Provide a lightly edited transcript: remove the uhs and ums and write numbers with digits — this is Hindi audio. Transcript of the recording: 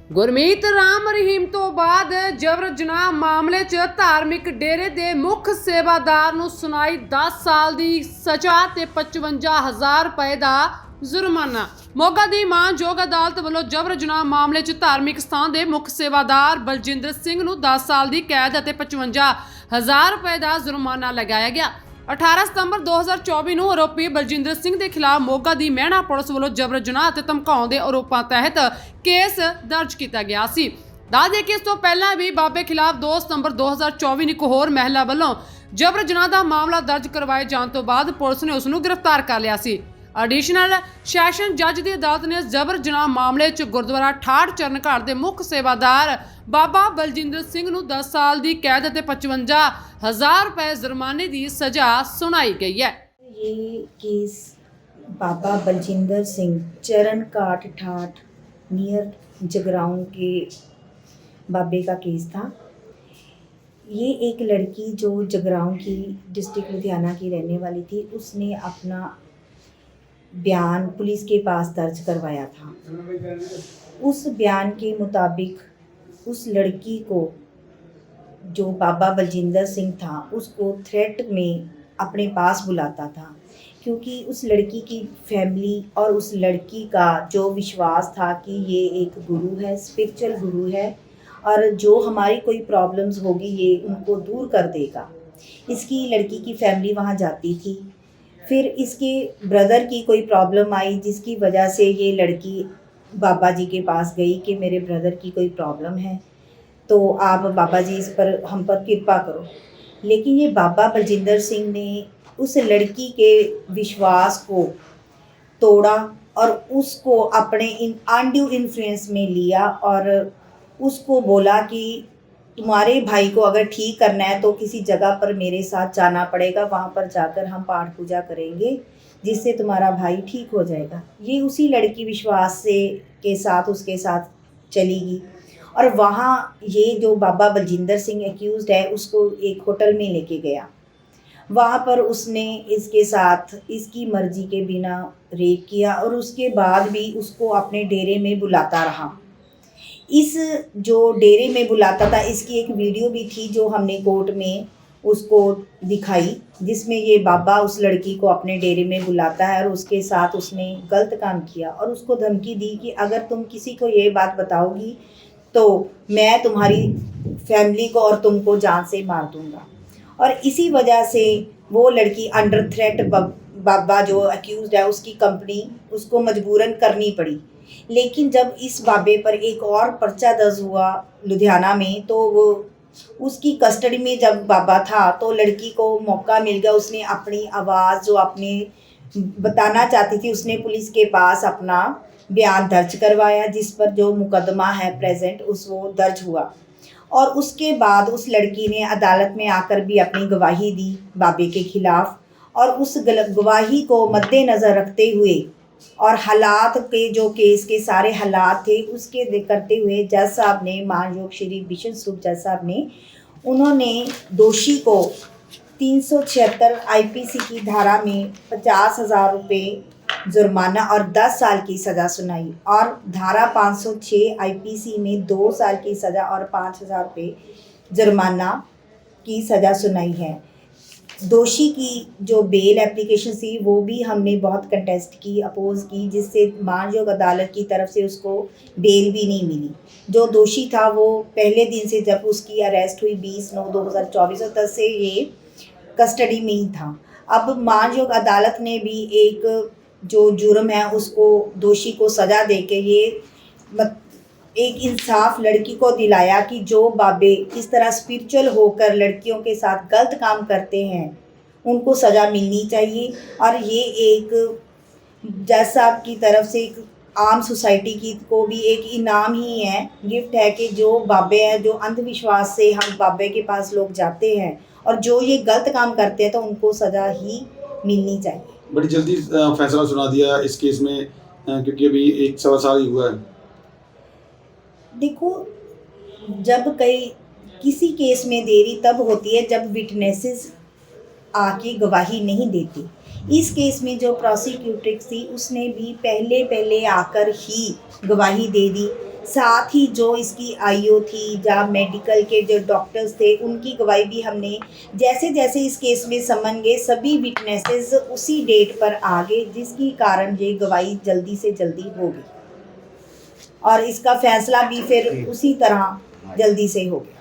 ਗੁਰਮੀਤ ਰਾਮ ਰਹੀਮ ਤੋਂ ਬਾਅਦ ਜਬਰ ਜਨਾਹ ਮਾਮਲੇ 'ਚ ਧਾਰਮਿਕ ਡੇਰੇ ਦੇ ਮੁੱਖ ਸੇਵਾਦਾਰ ਨੂੰ ਸੁਣਾਈ 10 ਸਾਲ ਦੀ ਸਜ਼ਾ ਤੇ 55000 ਰੁਪਏ ਦਾ जुर्माना। मोगा दी मानयोग अदालत वालों जबर जनाह मामले च धार्मिक स्थान के मुख्य सेवादार बलजिंदर सिंह नूं 10 साल की कैद और 55,000 रुपए का जुर्माना लगाया गया। 18 सितंबर 2024 नूं आरोपी बलजिंदर सिंह के खिलाफ मोगा दी महना पुलिस वालों जबर जनाह ते धमकाउण दे आरोपों तहत केस दर्ज किया गया सी। दस दे कि इस तो पहला भी बाबे खिलाफ 2 सितंबर 2024 एक होर महिला वालों जबर जनाह का मामला दर्ज करवाए जाने तो बाद पुलिस ने उसनूं गिरफ्तार कर लिया सी। एडिशनल सैशन जज की अदालत ने जबर जनाह मामले च गुरुद्वारा ठाठ चरण घाट के मुख्य सेवादार बाबा बलजिंदर सिंह नूं 10 साल की कैद और 55,000 रुपए जुर्माने की सज़ा सुनाई गई है। ये केस बाबा बलजिंदर सिंह चरण घाट ठाठ नियर जगराऊं के बाबे का केस था। ये एक लड़की जो जगराऊं की डिस्ट्रिक्ट लुधियाना की रहने वाली थी, उसने अपना बयान पुलिस के पास दर्ज करवाया था। उस बयान के मुताबिक उस लड़की को, जो बाबा बलजिंदर सिंह था, उसको थ्रेट में अपने पास बुलाता था, क्योंकि उस लड़की की फैमिली और उस लड़की का जो विश्वास था कि ये एक गुरु है, स्पिरिचुअल गुरु है, और जो हमारी कोई प्रॉब्लम्स होगी ये उनको दूर कर देगा। इसकी लड़की की फैमिली वहाँ जाती थी। फिर इसके ब्रदर की कोई प्रॉब्लम आई, जिसकी वजह से ये लड़की बाबा जी के पास गई कि मेरे ब्रदर की कोई प्रॉब्लम है, तो आप बाबा जी इस पर हम पर कृपा करो। लेकिन ये बाबा बलजिंदर सिंह ने उस लड़की के विश्वास को तोड़ा और उसको अपने अनड्यू इन्फ्लुएंस में लिया और उसको बोला कि तुम्हारे भाई को अगर ठीक करना है तो किसी जगह पर मेरे साथ जाना पड़ेगा, वहाँ पर जाकर हम पाठ पूजा करेंगे जिससे तुम्हारा भाई ठीक हो जाएगा। ये उसी लड़की विश्वास से के साथ उसके साथ चली गई और वहाँ ये जो बाबा बलजिंदर सिंह एक्यूज़्ड है उसको एक होटल में लेके गया। वहाँ पर उसने इसके साथ इसकी मर्जी के बिना रेप किया और उसके बाद भी उसको अपने डेरे में बुलाता रहा। इस जो डेरे में बुलाता था, इसकी एक वीडियो भी थी जो हमने कोर्ट में उसको दिखाई, जिसमें ये बाबा उस लड़की को अपने डेरे में बुलाता है और उसके साथ उसने गलत काम किया और उसको धमकी दी कि अगर तुम किसी को ये बात बताओगी तो मैं तुम्हारी फैमिली को और तुमको जान से मार दूंगा। और इसी वजह से वो लड़की अंडर थ्रेट बाबा जो अक्यूज़्ड है उसकी कंपनी उसको मजबूरन करनी पड़ी। लेकिन जब इस बाबे पर एक और पर्चा दर्ज हुआ लुधियाना में, तो वो उसकी कस्टडी में जब बाबा था तो लड़की को मौका मिल गया। उसने अपनी आवाज़ जो अपने बताना चाहती थी उसने पुलिस के पास अपना बयान दर्ज करवाया, जिस पर जो मुकदमा है प्रेजेंट वो दर्ज हुआ। और उसके बाद उस लड़की ने अदालत में आकर भी अपनी गवाही दी बाबे के खिलाफ, और उस गवाही को मद्देनज़र रखते हुए और हालात के जो केस के सारे हालात थे उसके करते हुए जज साहब ने, मानयोग श्री बिशन स्वरूप जज साहब ने, उन्होंने दोषी को 376 आईपीसी की धारा में 50,000 रुपये जुर्माना और 10 साल की सज़ा सुनाई, और धारा 506 आईपीसी में 2 साल की सज़ा और 5,000 रुपये जुर्माना की सज़ा सुनाई है। दोषी की जो बेल एप्लीकेशन थी वो भी हमने बहुत कंटेस्ट की, अपोज़ की, जिससे मानयोग अदालत की तरफ से उसको बेल भी नहीं मिली। जो दोषी था वो पहले दिन से, जब उसकी अरेस्ट हुई 20/9/2024, तब से ये कस्टडी में ही था। अब मानयोग अदालत ने भी एक जो जुर्म है उसको दोषी को सज़ा दे के ये एक इंसाफ लड़की को दिलाया कि जो बाबे इस तरह स्पिरिचुअल होकर लड़कियों के साथ गलत काम करते हैं उनको सज़ा मिलनी चाहिए। और ये एक जज साहब की तरफ से एक आम सोसाइटी की को भी एक इनाम ही है, गिफ्ट है, कि जो बाबे हैं, जो अंधविश्वास से हम बाबे के पास लोग जाते हैं और जो ये गलत काम करते हैं तो उनको सज़ा ही मिलनी चाहिए। बड़ी जल्दी फैसला सुना दिया इस केस में, क्योंकि अभी 1 सवा साल ही हुआ है। देखो, जब किसी केस में देरी तब होती है जब विटनेसेस आके गवाही नहीं देते। इस केस में जो प्रोसिक्यूट्रिक्स थी उसने भी पहले पहले आकर ही गवाही दे दी। साथ ही जो इसकी आईओ थी या मेडिकल के जो डॉक्टर्स थे उनकी गवाही भी हमने, जैसे जैसे इस केस में समन गए सभी विटनेसेस उसी डेट पर आ गए, जिसकी कारण ये गवाही जल्दी से जल्दी हो गई और इसका फैसला भी फिर उसी तरह जल्दी से हो गया।